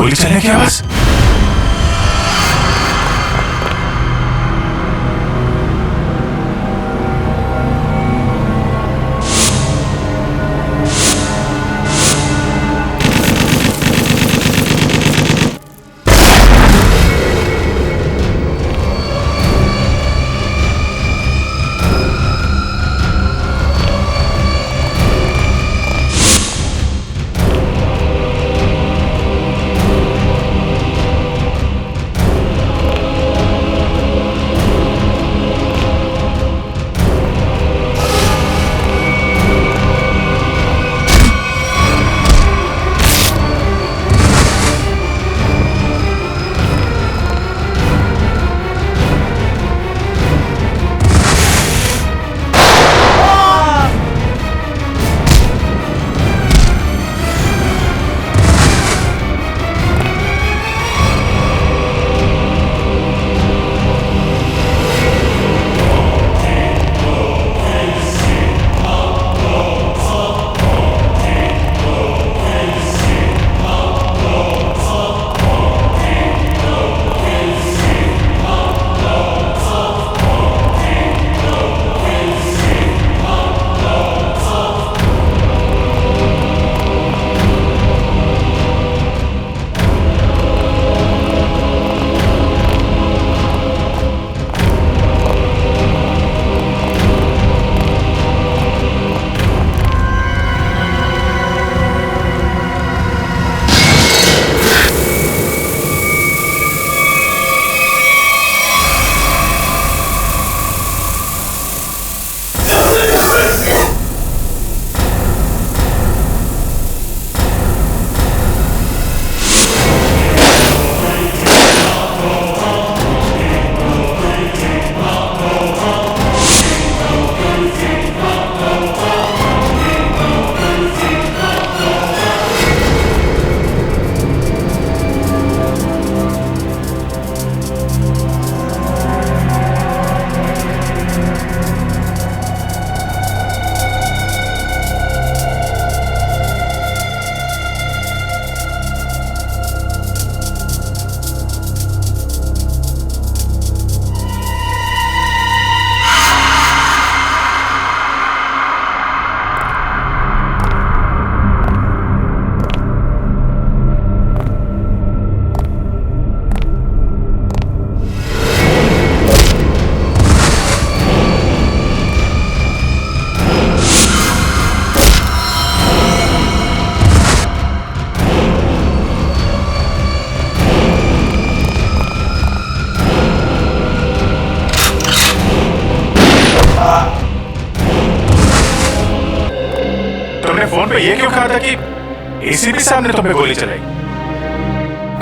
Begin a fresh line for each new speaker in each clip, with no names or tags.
गोली चलने की आवाज। फोन पे ये क्यों कहा था कि एसीपी साहब ने तुम पे गोली चलाई?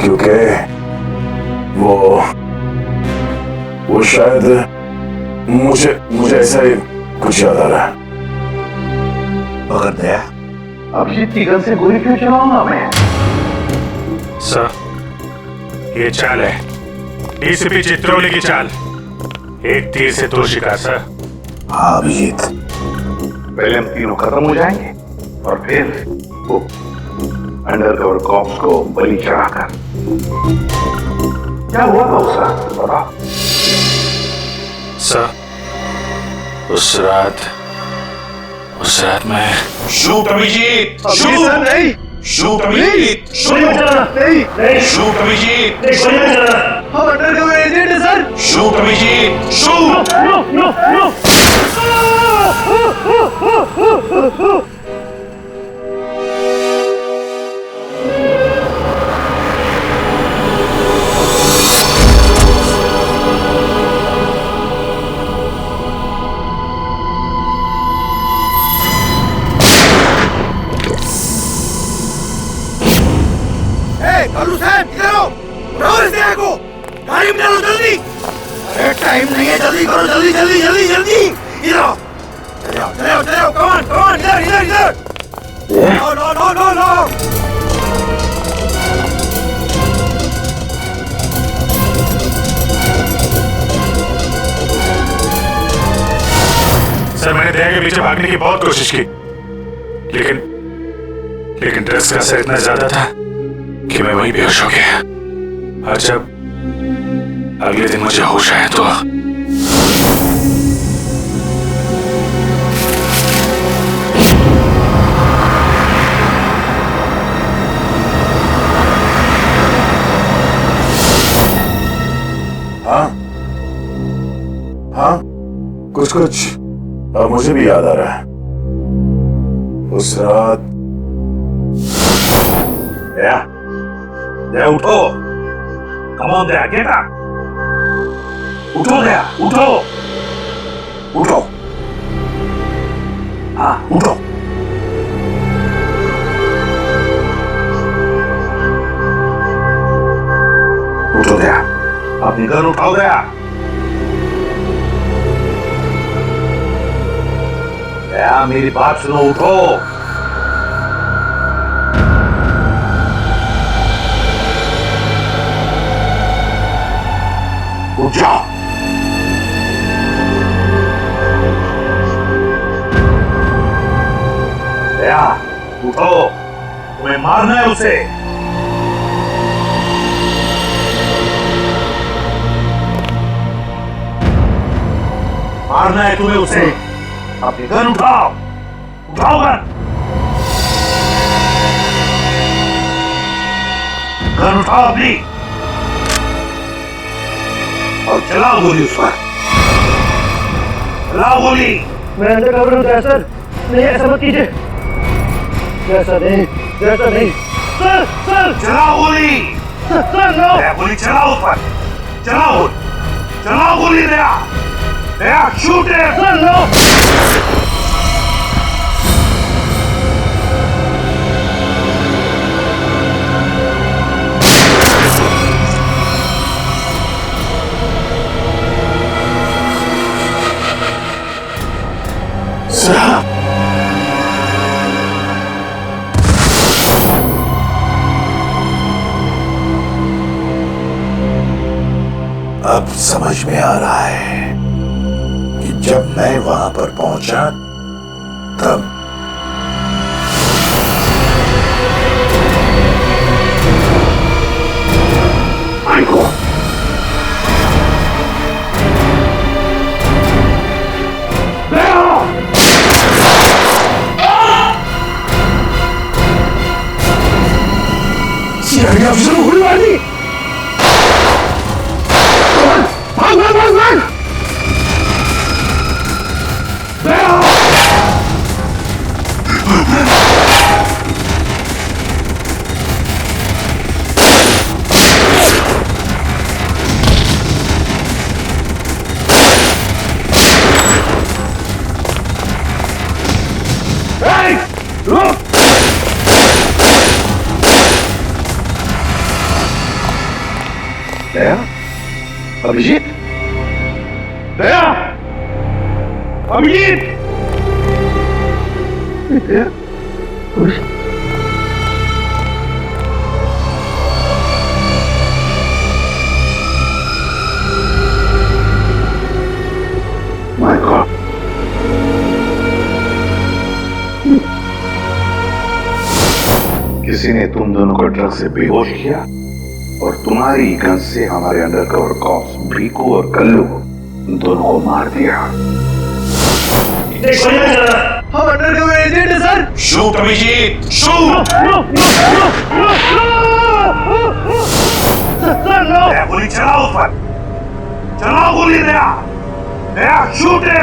क्योंकि वो शायद मुझे ऐसा ही कुछ याद आ रहा है।
मगर दया, अब इतनी गन से गोली क्यों चलाऊंगा मैं?
सर, ये चाल है एसीपी चित्रोली की चाल। एक तीर से दो शिकार सर।
हाँ अभिजीत,
पहले हम तीनों खत्म हो जाएंगे और फिर वो अंडरकवर कॉप्स को बलि चढ़ाकर। क्या हुआ था उस रात बता?
सर, उस रात मैं
शूट अभिजीत, शूट नहीं, शूट अभिजीत, शूट नहीं, शूट अभिजीत, हम अंडरकवर एजेंट हैं sir. Shoot Abhijit, shoot. No no no. गाड़ी में डालो जल्दी। अरे टाइम नहीं है, जल्दी करो, जल्दी जल्दी जल्दी जल्दी। इधर आओ, चले आओ, कम ऑन, इधर इधर इधर। No no no no.
Sir, मैंने दया के पीछे भागने की बहुत कोशिश की, लेकिन ड्रग्स का असर इतना ज्यादा था कि मैं वहीं बेहोश हो गया। और जब अगले दिन मुझे होश आया तो
हाँ हाँ, कुछ कुछ अब मुझे भी याद आ रहा है। उस रात
दया उठो, come on Daya, get up, उठो दया, उठो, उठो, हाँ उठो, उठो दया, अपनी गन उठाओ दया, दया मेरी बात सुनो, उठो, उठ जाओ, दया उठो, तुम्हें मारना है उसे, मारना है तुम्हें उसे, अपनी गन उठाओ, उठाओ गन उठाओ अपनी और चलाओ गोली उस पर, चलाओ गोली।
मैं अंदर कवर होता है सर, नहीं ऐसा मत कीजिए, जैसा नहीं सर,
चलाओ गोली,
सर नो,
गोली चलाओ उस पर, चलाओ, चलाओ गोली, दया शूट है,
सर नो।
अब समझ में आ रहा है कि जब मैं वहां पर पहुंचा तब
सीआईडी अफसर को गोली मार दी। भाग।
दया, अभिजीत, दया, अभिजीत, दया, माय गॉड, किसी ने तुम दोनों को ड्रग से बेहोश किया और तुम्हारी गन से हमारे अंडरकवर कॉप्स भीकू और कल्लू दोनों को मार दिया।
हम अंडरकवर एजेंट हैं sir.
Shoot Abhijit, shoot. Daya गोली चलाओ उस पर, चलाओ गोली, दया शूट है।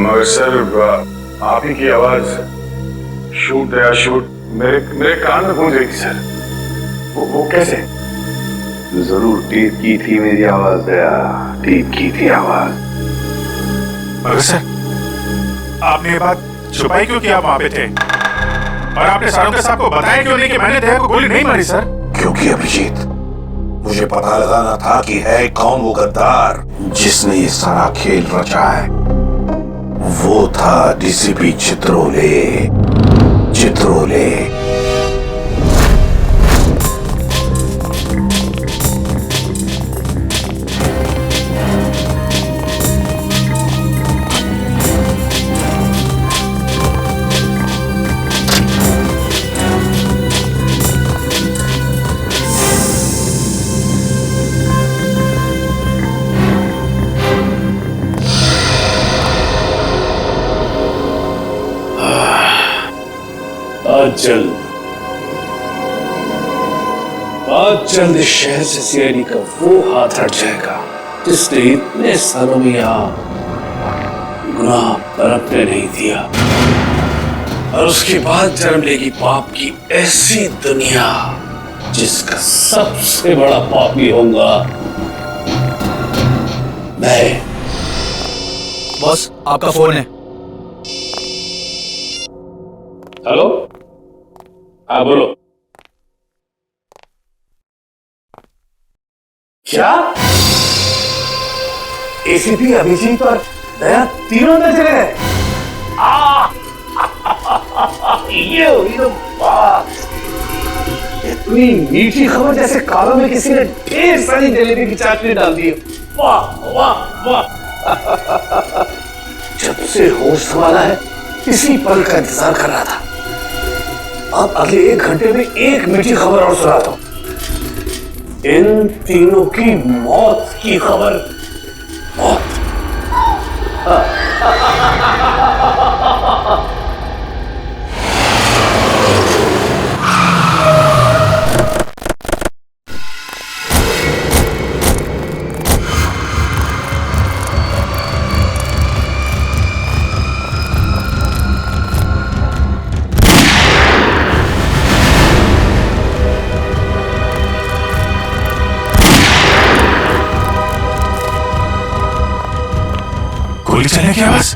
मगर सर आप ही की आवाज शूट या शूट मेरे कान में गूंज रही थी सर। वो कैसे?
जरूर टीप की थी मेरी आवाज, दया टीप की थी आवाज।
मगर सर आपने ये बात छुपाई क्यों कि आप वहां पे थे? और आपने सारों साहब को बताया क्यों नहीं कि मैंने दया को गोली नहीं मारी सर?
क्योंकि अभिजीत मुझे पता लगाना था कि है कौन वो गद्दार जिसने ये सारा खेल रचा है। वो था डीसीपी चित्रोले।
बहुत जल्द इस शहर से सीआईडी का वो हाथ हट जाएगा जिसने इतने सालों में यहां गुनाह बरतने नहीं दिया, और उसके बाद जन्म लेगी पाप की ऐसी दुनिया जिसका सबसे बड़ा पापी होगा मैं।
बॉस आपका फोन है।
हेलो, हाँ बोलो। क्या एसीपी अभिजीत और दया तीनों अंदर चले गए? ये हुई तो बात। इतनी मीठी खबर जैसे कालों में किसी ने ढेर सारी जलेबी की चाटनी डाल दी है। वाह वाह वाह। जब से होश संभाला है इसी पल का इंतजार कर रहा था। अब अगले 1 घंटे में एक मीठी खबर और सुनाता हूं। इन तीनों की मौत की खबर। मौत।
गोली चलने की आवाज।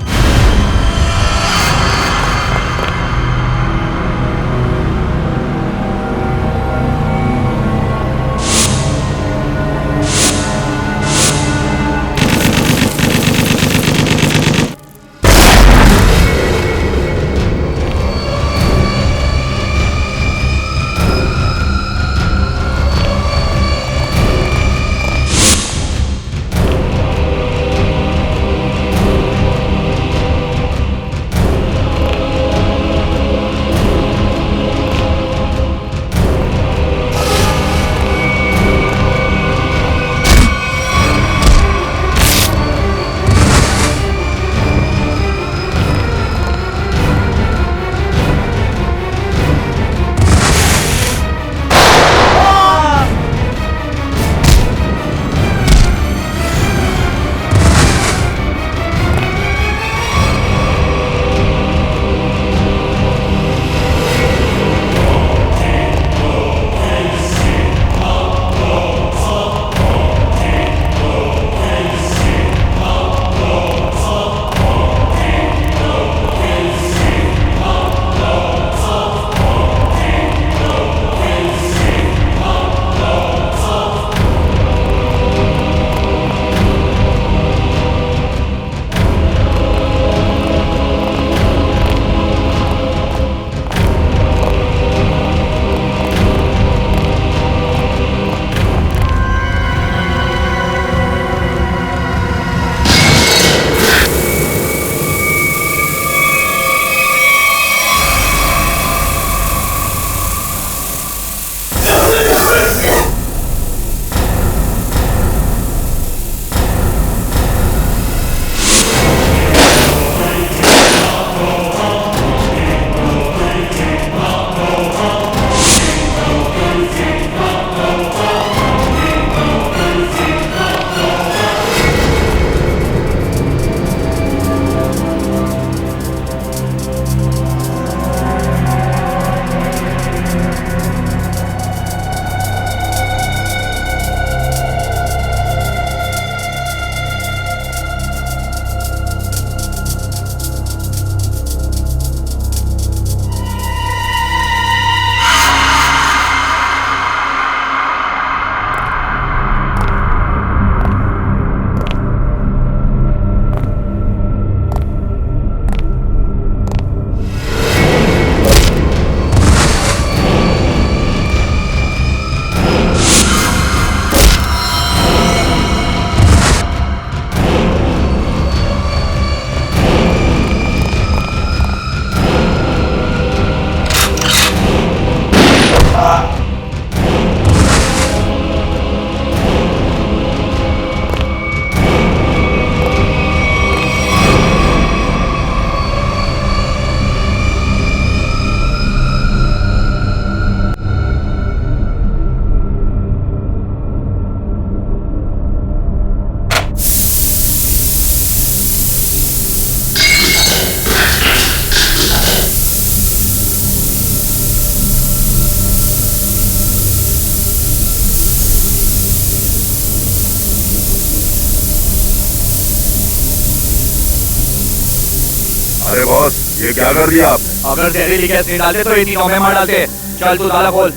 अरे बॉस, ये क्या कर दिया आपने?
अगर जहरीली गैस नहीं डालते तो ये तीनों में मार डालते। चल तू ताला खोल।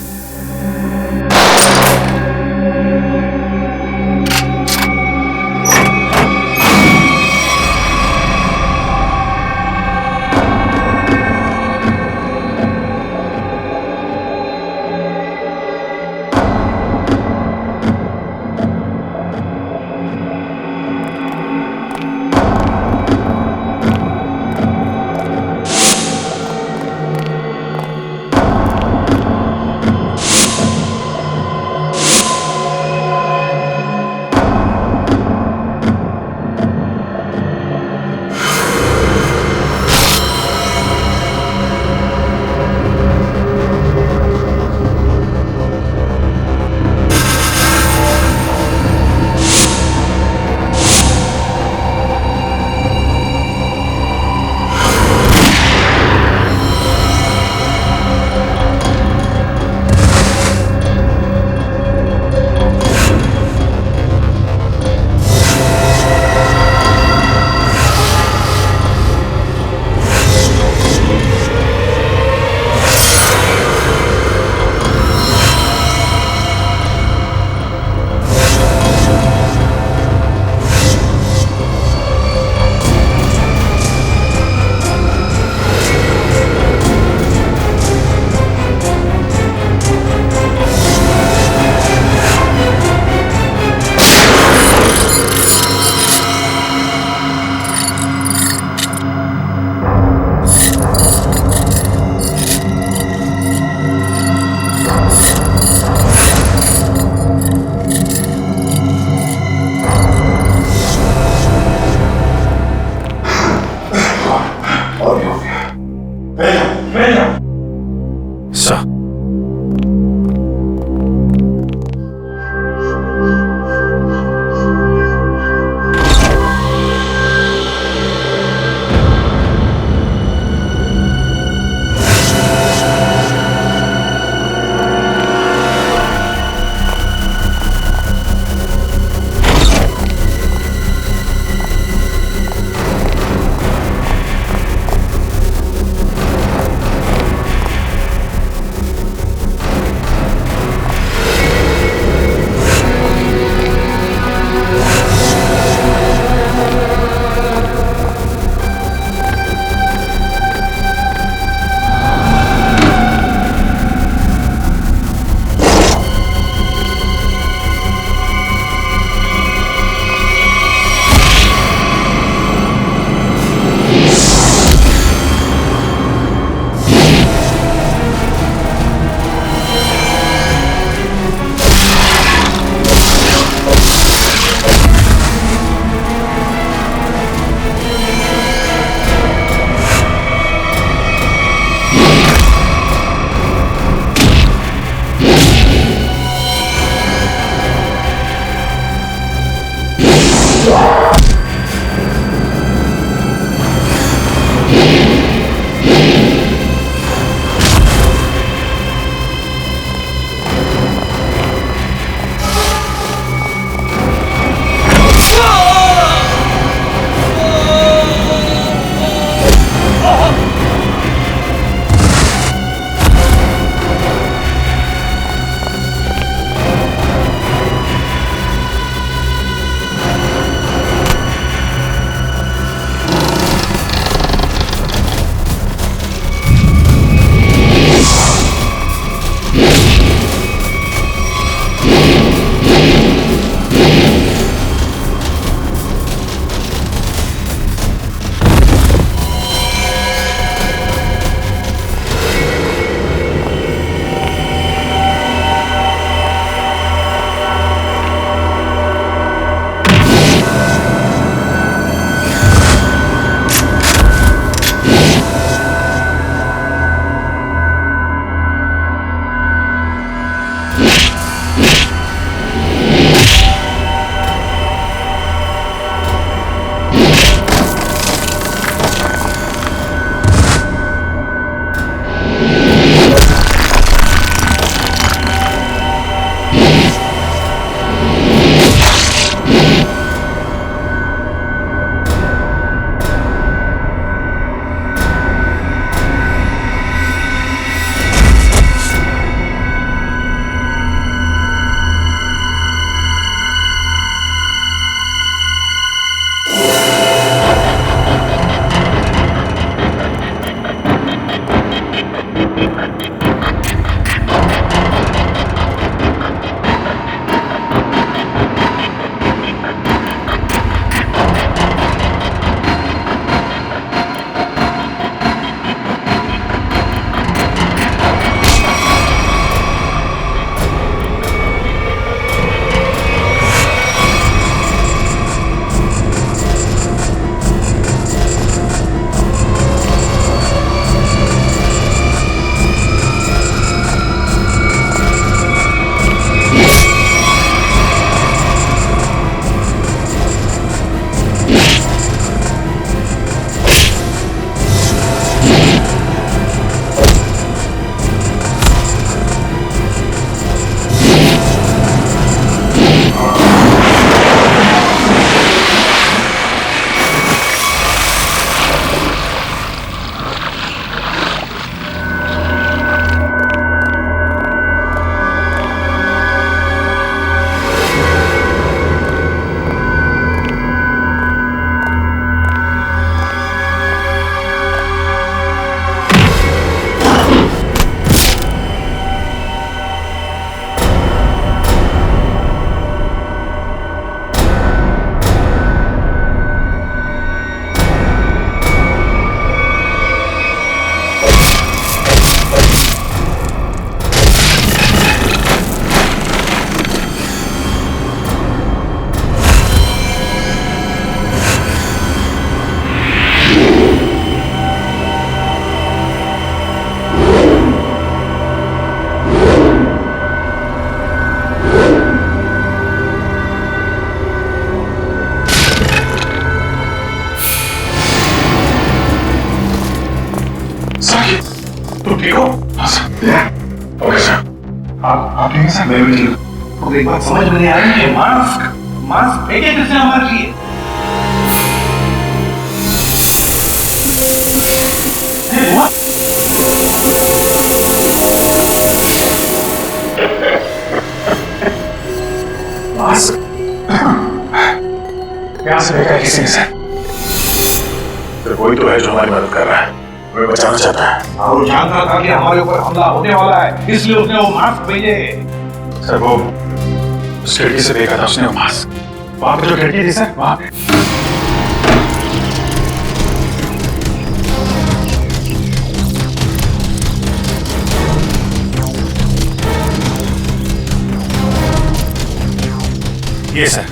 ठीक है सर, मैं भी ठीक हूँ।
तो एक बात समझ में नहीं आ रही है, मास्क मास्क फेंके किसने हमारे लिए?
मास्क यहाँ से फेंका है किसी ने सर। तो कोई तो है जो हमारी मदद कर रहा है, हमें बचाना चाहता है।
और वो जानता था कि हमारे ऊपर हमला होने वाला है, इसलिए उसने वो मास्क भेजे।
सर वो उस खिड़की से फेंका था उसने वो मास्क, वहां पे जो खिड़की थी सर, वहां पे। ये सर,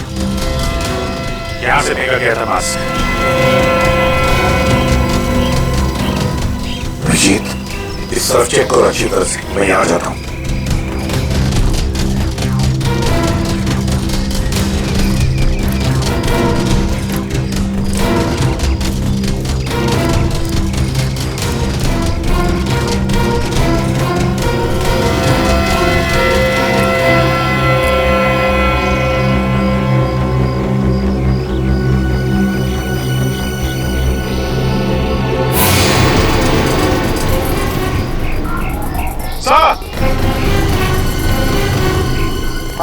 यहां से फेंका गया था मास्क।
अभिजीत, इस तरफ चेक करो अच्छी तरह से, मैं यहाँ जाता हूँ।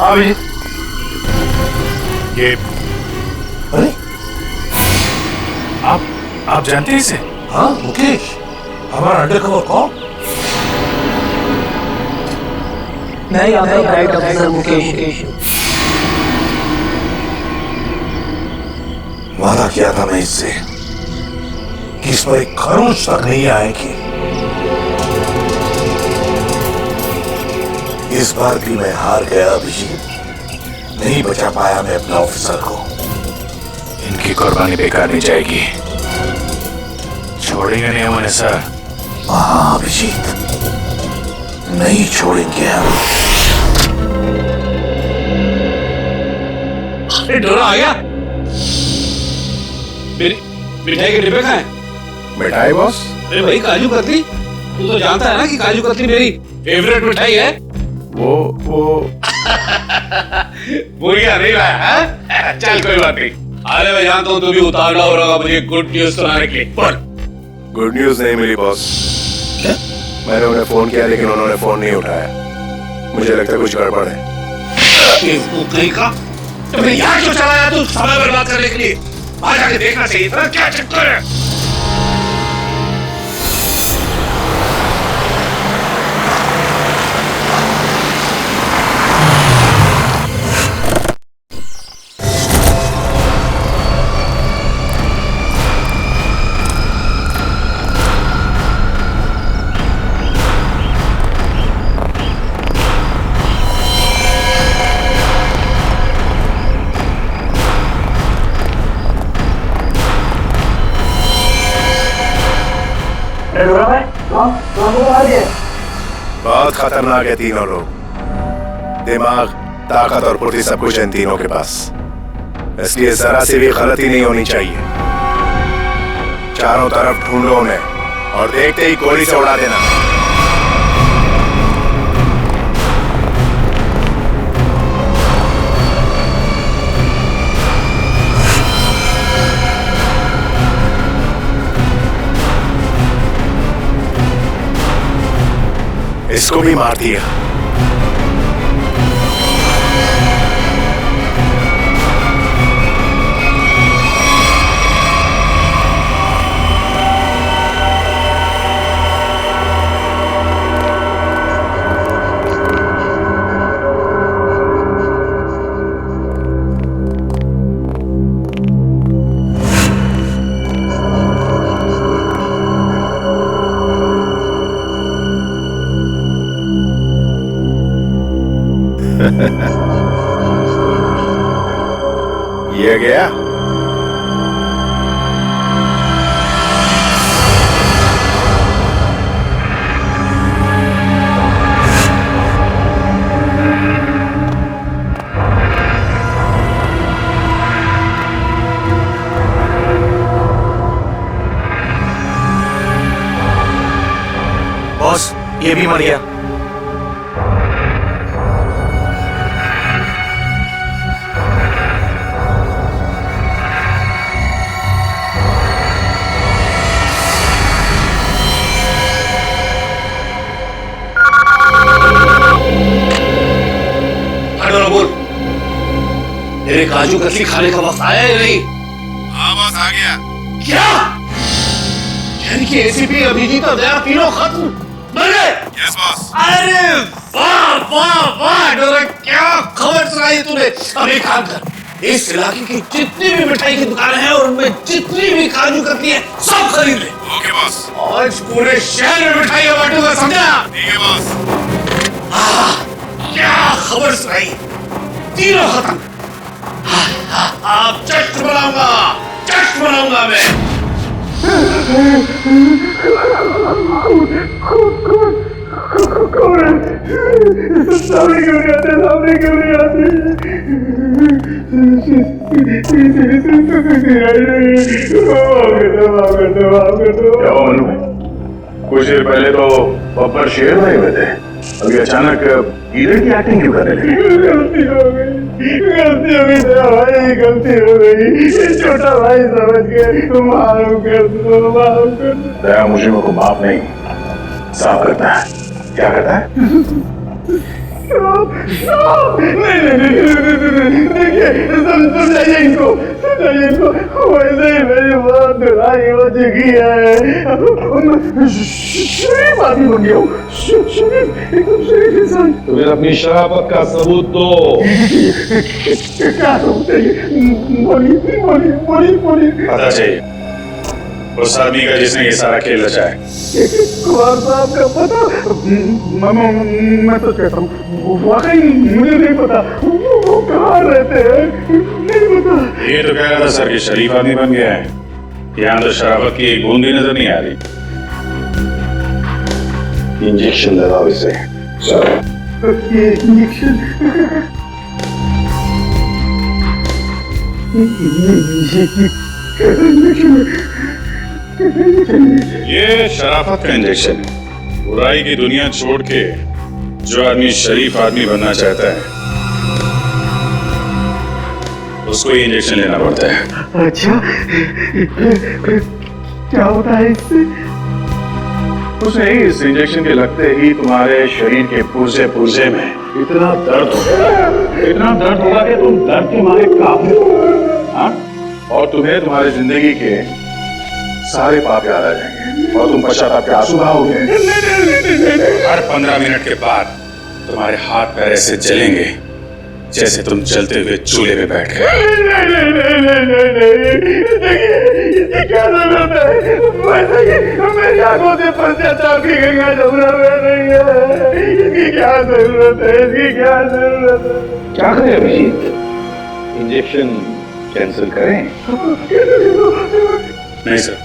अभिजीत, ये
अरे
आप जानते हैं इसे?
हाँ मुकेश, हमारा अंडरकवर कौन?
मैं यहाँ का राइट ऑफिसर मुकेश।
वादा किया था मैं इससे कि इस पर एक खरोंच तक नहीं आएगी। इस बार भी मैं हार गया अभिजीत, नहीं बचा पाया मैं अपना ऑफिसर को।
इनकी कुर्बानी बेकार नहीं जाएगी, छोड़ेंगे नहीं हम उन्हें सर।
हाँ अभिजीत, नहीं छोड़ेंगे हम।
डोरा आ गया। मेरी मिठाई के डिब्बे कहाँ हैं?
मिठाई बॉस?
अरे भाई काजू कतली, तू तो जानता है ना कि काजू कतली मेरी फेवरेट मिठाई है।
वो
बुरिया नहीं लाया? चल कोई बात नहीं। अरे मैं जानता हूँ तू भी उतावला हो रहा होगा मुझे गुड न्यूज सुनाने के लिए। बोल।
गुड न्यूज नहीं मिली बॉस। मैंने उन्हें फोन किया लेकिन उन्होंने फोन नहीं उठाया। मुझे लगता है कुछ गड़बड़ है।
कहीं का तो मैं यहाँ क्यों चला आया तू समय बर्बाद करने के लिए? आ जाके देखना चाहिए था, क्या चक्कर है?
बहुत खतरनाक है तीनों लोग। दिमाग, ताकत और फुर्ती सब कुछ है इन तीनों के पास, इसलिए जरा सी भी गलती नहीं होनी चाहिए। चारों तरफ ढूंढो उन्हें और देखते ही गोली से उड़ा देना। इसको भी मार दिया। ये गया।
बॉस, ये भी मर गया।
जरा बोल, तेरे काजू कतली खाने का वक्त आया या नहीं?
हाँ बॉस, आ गया।
क्या यानी कि एसीपी अभिजीत और दया तीनों खत्म मर गए?
Yes boss.
अरे वाह वाह वाह डोरा, क्या खबर सुनाई तूने। अब एक काम कर, इस इलाके की जितनी भी मिठाई की दुकानें हैं और उनमें जितनी भी काजू कतली है सब खरीद ले।
Okay boss.
आज पूरे शहर में मिठाइयां बांटूंगा, समझा?
ठीक है बॉस।
क्या खबर सुनाई, तीनों खत्म। आप जश्न मनाऊंगा, जश्न मनाऊंगा मैं।
सामने क्यों नहीं आते, सामने क्यों नहीं आते?
क्या हुआ मनु? कुछ देर पहले तो बब्बर शेर बने हुए थे, अभी अचानक हीरो की एक्टिंग क्यों करने लगे?
गलती हो गई भाई, गलती हो गई। छोटा भाई समझ के माफ कर दो, माफ कर दो।
दया मुझे को माफ नहीं, साफ करता है। क्या करता है?
देखिए, समझाइए इनको, वैसे ही मेरी बात दुलाई हो चुकी है। शरीफ आदमी बन गया हूँ, शरीफ, एकदम शरीफ इंसान।
तो फिर अपनी शराफत का सबूत दो।
क्या सबूत है? बोलिए।
पता चाहिए उस आदमी का जिसने ये सारा खेल रचा है।
कुमार साहब का पता? मैं तो कहता हूँ, वाकई मुझे नहीं पता वो कहाँ रहते हैं, नहीं पता।
ये तो कह रहा था सर कि शरीफ आदमी बन गया है, यहाँ तो शराफत की एक बूंद भी नजर नहीं आ रही। इंजेक्शन लगाओ इसे।
ये इंजेक्शन
ये शराफत का इंजेक्शन है। बुराई की दुनिया छोड़ के जो आदमी शरीफ आदमी बनना चाहता है उसको ये इंजेक्शन लेना पड़ता है।
अच्छा, क्या होता है इससे?
कुछ नहीं, इस इंजेक्शन के लगते ही तुम्हारे शरीर के पुर्जे में इतना दर्द होगा कि तुम दर्द के मारे कांपने लगोगे। हाँ? और तुम्हें तुम्हारी जिंदगी के सारे पाप याद आ जाएंगे और तुम पश्चाताप के आंसू बहाओगे। हर 15 मिनट के बाद तुम्हारे हाथ पैर ऐसे जलेंगे जैसे तुम चलते हुए चूल्हे पे बैठ गए।
देखिए, क्या जरूरत है? वैसे कि मेरी आंखों से पश्चाताप की गंगा जमुना बह रही है। इसकी क्या जरूरत है?
क्या करें अभिजीत? इंजेक्शन कैंसिल करें? नहीं सर,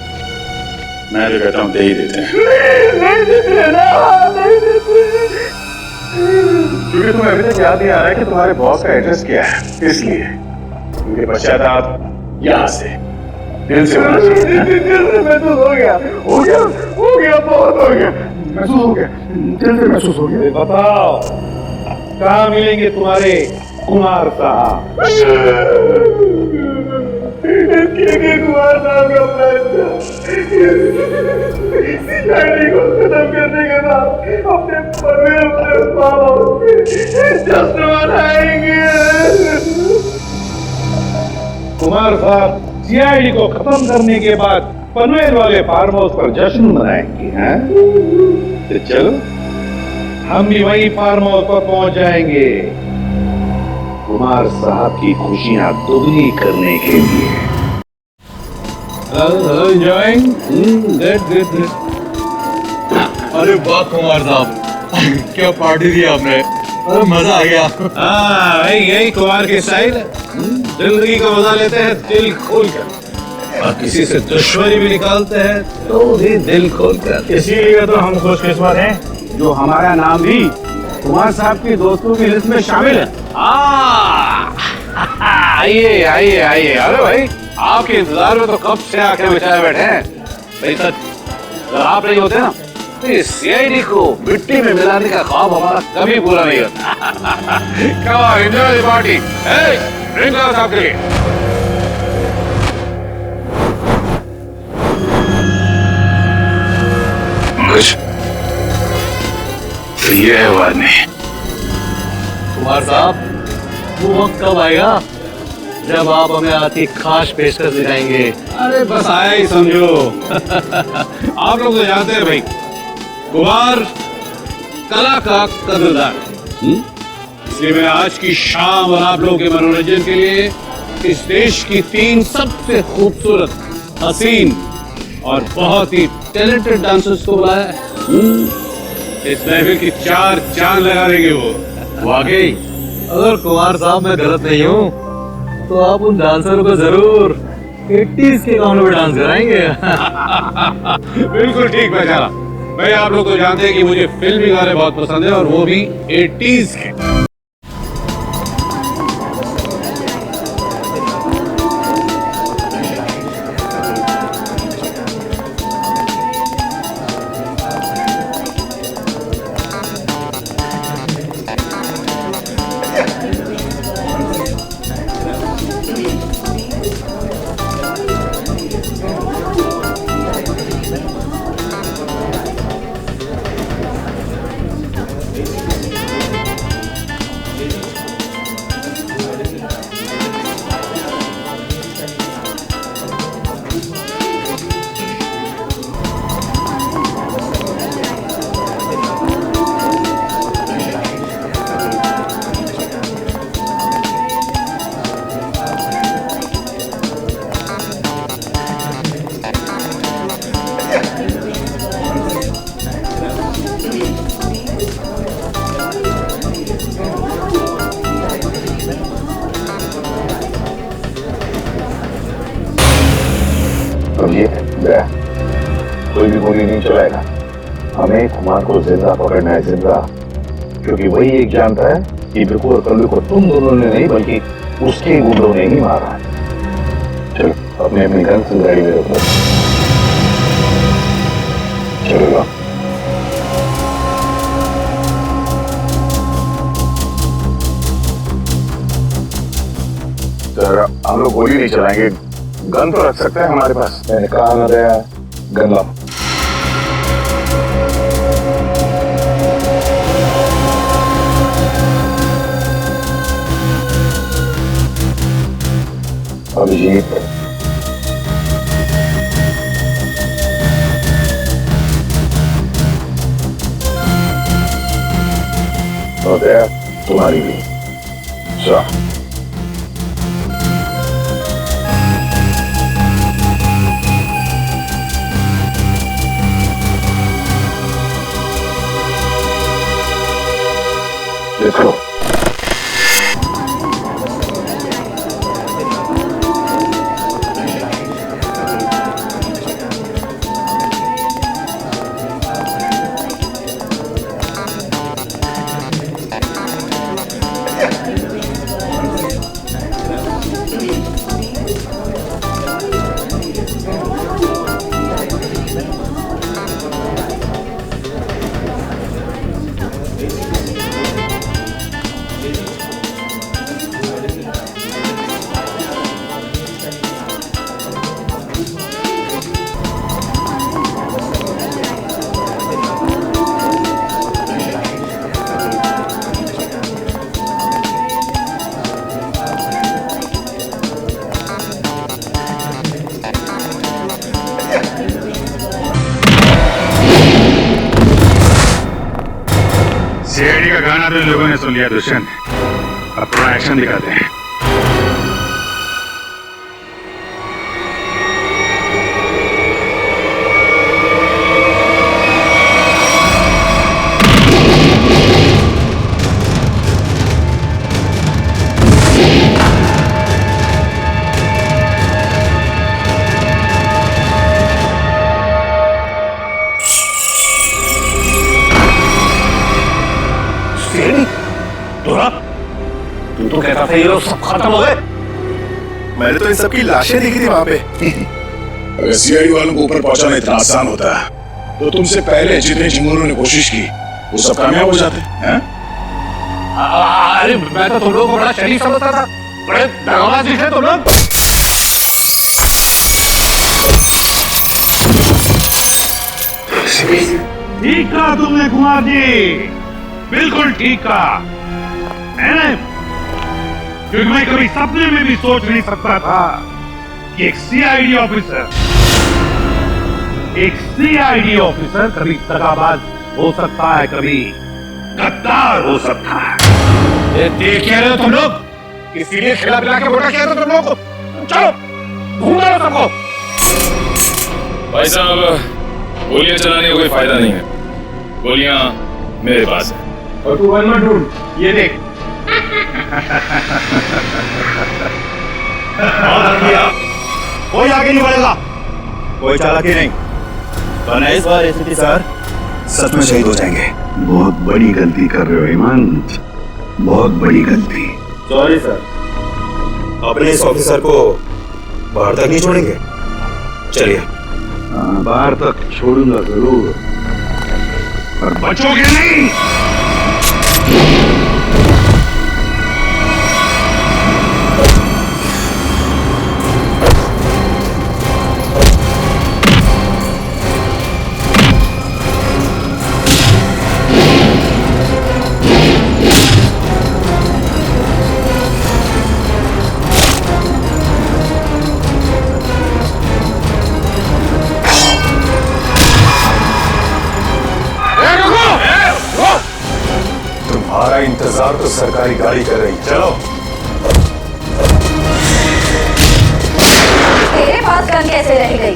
मैं तो कहता हूँ दे ही देते हैं।
नहीं देते।
क्योंकि तुम्हें अभी तक याद नहीं आ रहा है कि तुम्हारे बॉस का एड्रेस क्या है, इसलिए। क्योंकि पश्चाताप यहाँ से दिल से होना चाहिए।
दिल से महसूस हो गया, बहुत हो गया, महसूस हो गया, दिल से महसूस हो गया।
बताओ कहाँ मिलेंगे तुम्हारे कुमार साहब?
कुमार साहब का फैसला सीआईडी को खत्म करने के बाद अपने पनवेल वाले फार्म हाउस में जश्न मनाएंगे।
कुमार साहब सीआईडी को खत्म करने के बाद पनवेल वाले फार्म हाउस पर जश्न मनाएंगे, हैं? तो चलो हम भी वही फार्म हाउस पर पहुंच जाएंगे कुमार साहब की खुशियां दुगनी करने के लिए। Hello enjoying? गुड।
अरे वाह कुमार साहब, क्या पार्टी दी आपने, अरे मजा आ गया।
हाँ यही कुमार की स्टाइल है। जिंदगी का मजा लेते हैं दिल खोल कर, और किसी से दुश्मनी भी निकालते हैं तो भी दिल खोल कर।
इसीलिए तो हम खुशकिस्मत हैं जो हमारा नाम भी कुमार साहब के दोस्तों की लिस्ट में शामिल है।
आइए। अरे भाई, आपके इंतजार में तो कब से आके बिछाए बैठे हैं। भाई सच, अगर आप नहीं होते ना तो इस सीआईडी को मिट्टी में मिलाने का ख्वाब हमारा कभी पूरा नहीं होता। Come on, enjoy the party. Hey, drink glass आपके लिए। तो ये है वो आदमी।
कुमार साहब, वो वक्त कब आएगा जब आप हमें आपकी खास पेशकश दिखाएंगे?
अरे बस आया ही समझो। आप लोग तो जानते हैं भाई, कुमार कला का कदरदान है। इसलिए मैं आज की शाम और आप लोगों के मनोरंजन के लिए इस देश की 3 सबसे खूबसूरत, हसीन और बहुत ही टैलेंटेड डांसर्स को बुलाया है। इस महफिल की 4 चांद लगा देंगे वो।
वाकई अगर कुमार साहब मैं गलत नहीं हूँ तो आप उन डांसरों को जरूर 80s के गानों में डांस कराएंगे।
बिल्कुल ठीक पहचाना भाई। आप लोग तो जानते हैं कि मुझे फिल्मी गाने बहुत पसंद है और वो भी 80s के।
कोई भी गोली नहीं चलाएगा। हमें कुमार को जिंदा पकड़ना है, जिंदा। क्योंकि वही एक जानता है कि बिल्कुल और कल्लू को तुम दोनों ने नहीं बल्कि उसके गुंडों ने ही मारा। चलो अपने अपनी गन से गाड़ी में रखो। चलो सर, हम लोग गोली नहीं चलाएंगे, गन तो रख सकते हैं हमारे पास। मैंने कहा ना दया, गन लाओ। अभिजीत, और दया तुम्हारी भी। अच्छा देखो,
सीआईडी का गाना तो इन लोगों ने सुन लिया दुष्यंत। अब थोड़ा एक्शन दिखाते हैं।
तू तो कहता था ये लोग सब खत्म हो गए।
मैंने तो इन सबकी लाशें देखी थी वहां पे।
अगर सीआईडी वालों को ऊपर पहुंचाना इतना आसान होता तो तुमसे पहले जितने चिंगूरों ने कोशिश की वो सब कामयाब हो जाते हैं।
अरे मैं तो तुम लोगों को बड़ा शरीफ समझता था, बड़े दगाबाज दिखे तुम लोग। ठीक कहा तुमने कुमार जी, बिल्कुल ठीक कहा। क्योंकि मैं कभी सपने में भी सोच नहीं सकता था कि एक सीआईडी ऑफिसर कभी दगाबाज हो सकता है, कभी गद्दार हो सकता है। ये देख क्या रहे हो तुम लोग? इसीलिए खिला पिला के मोटा किया था तुम लोग को। चलो ढूंढ लो सबको।
भाई साहब, गोलियां चलाने का कोई फायदा नहीं है, गोलियां मेरे पास है।
और तू वन मत ढूंढ, ये देख।
कोई आगे नहीं बढ़ेगा, कोई चालाकी नहीं, वरना इस बार एसीपी सर सच में शहीद हो जाएंगे।
बहुत बड़ी गलती कर रहे हो हेमंत, बहुत बड़ी गलती।
सॉरी सर, अपने इस ऑफिसर को बाहर तक नहीं छोड़ेंगे। चलिए।
बाहर तक छोड़ूंगा जरूर, पर बचोगे नहीं।
तुम्हारा इंतजार तो सरकारी गाड़ी कर रही। चलो।
तेरे पास गन कैसे रह गई?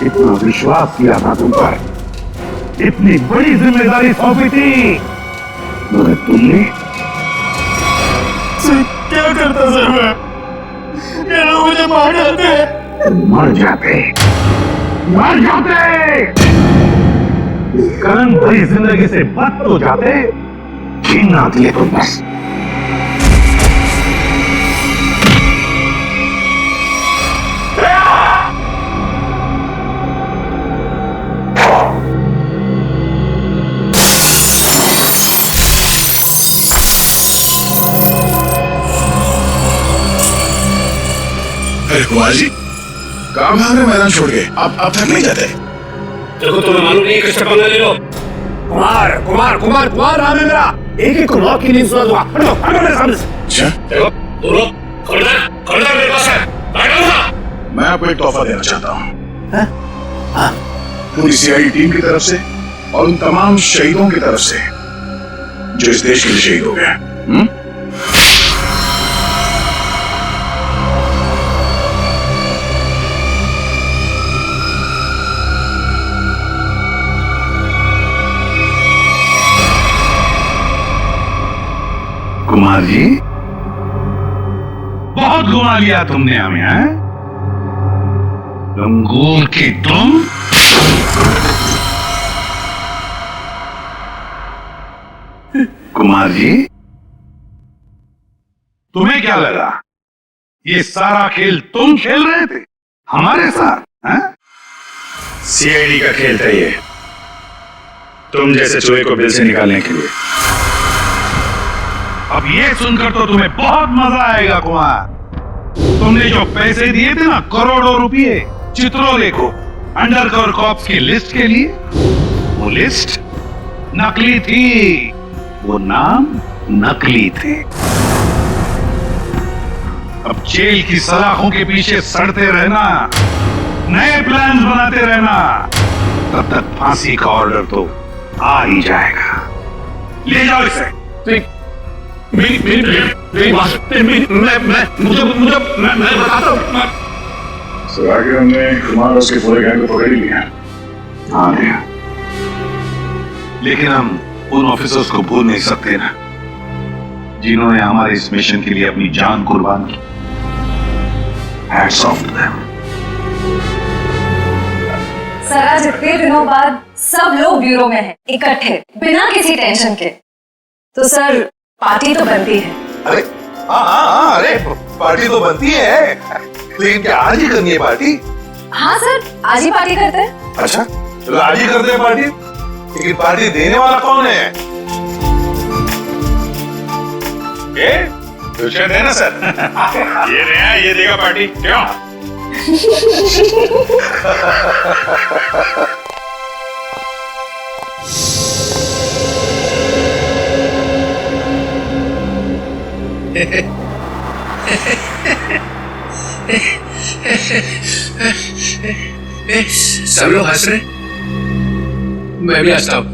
इतना विश्वास किया था तुम पर, इतनी बड़ी जिम्मेदारी सौंपी थी, मगर तुमने
क्या करता सर मैं? ये लोग मुझे मार डालते।
मर जाते, मर जाते। करण भरी जिंदगी से बच तो जाते, छीन ना दिए तुम बस।
अरे कुमार जी, कहाँ भाग रहे मैदान छोड़ के? अब थक नहीं जाते?
देखो तुम्हें मालूम नहीं किससे पंगा ले लो।
कुमार कुमार कुमार कुमार नाम है मेरा। एक एक को नौक की नींद सुना दूंगा। हटो हटो मेरे सामने से।
अच्छा,
देखो तुम लोग खबरदार मेरे पास है, बैठो ना।
मैं आपको एक तोहफा देना चाहता हूँ, पूरी सीआईडी टीम की तरफ से और उन तमाम शहीदों की तरफ से जो इस देश के लिए शहीद हो गए।
कुमार जी, बहुत घुमा लिया तुमने हमें, हैं? लंगूर की तुम। कुमार जी, तुम्हें क्या लगा ये सारा खेल तुम खेल रहे थे हमारे साथ, हैं?
सीआईडी का खेल था ये, तुम जैसे चूहे को बिल से निकालने के लिए।
अब ये सुनकर तो तुम्हें बहुत मजा आएगा कुमार। तुमने जो पैसे दिए थे ना, करोड़ों रुपए चित्रोले को अंडरकवर कॉप्स की लिस्ट के लिए, वो लिस्ट नकली थी, वो नाम नकली थे। अब जेल की सलाखों के पीछे सड़ते रहना, नए प्लान्स बनाते रहना, तब तक फांसी का ऑर्डर तो आ ही जाएगा। ले जाओ इसे। मैं बताता हूं।
सर आगे हमने कुमार उसके पूरे गैंग को पकड़ ही लिया।
हाँ भैया, लेकिन हम उन ऑफिसर्स को भूल नहीं सकते ना, जिन्होंने हमारे इस मिशन के लिए अपनी जान कुर्बान की। Hats off to them.
Sir आज इतने दिनों बाद सब लोग ब्यूरो में हैं, इकट्ठे बिना किसी टेंशन के, तो सर पार्टी तो बनती है।
अरे हाँ, अरे पार्टी तो बनती है, लेकिन क्या आज ही करनी है पार्टी?
हाँ सर, आज ही पार्टी करते हैं।
अच्छा, तो आज ही करते हैं पार्टी, लेकिन पार्टी देने वाला कौन है?
ये दुष्यंत है ना सर। ये नया, ये देगा पार्टी, क्यों?
सब लोग हंस रहे, मैं भी हंसता हूं।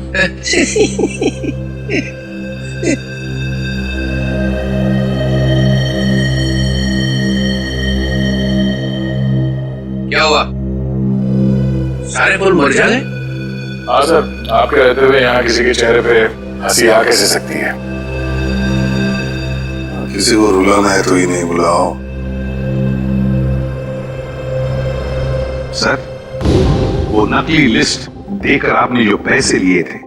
क्या हुआ, सारे फूल मर जाए?
हाँ सर, आपके रहते हुए यहाँ किसी के चेहरे पे हंसी आ कैसे सकती है?
किसी को रुलाना है तो ही नहीं बुलाओ।
सर, वो नकली लिस्ट देकर आपने जो पैसे लिए थे,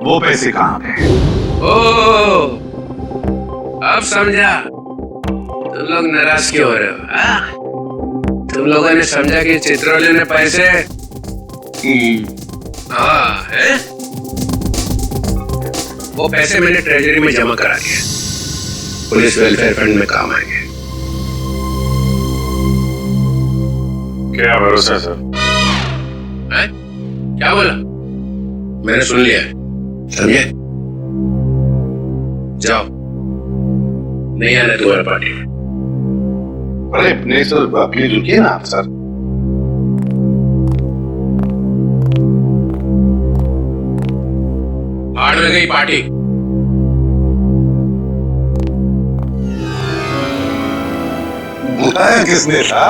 वो पैसे कहां गए?
ओ, अब समझा तुम लोग नाराज क्यों हो रहे हो? हाँ? तुम लोगों ने समझा कि चित्रोले ने पैसे हाँ है? वो पैसे मैंने ट्रेजरी में जमा करा दिए, पुलिस वेलफेयर फंड में काम आएंगे।
क्या भरोसा सर?
है? क्या बोला? मैंने सुन लिया, समझे? जाओ, नहीं आना तुम्हारा पार्टी में।
अरे नहीं सर, प्लीज रुकिए ना आप सर।
भाड़ में गई पार्टी।
बुलाया किसने था?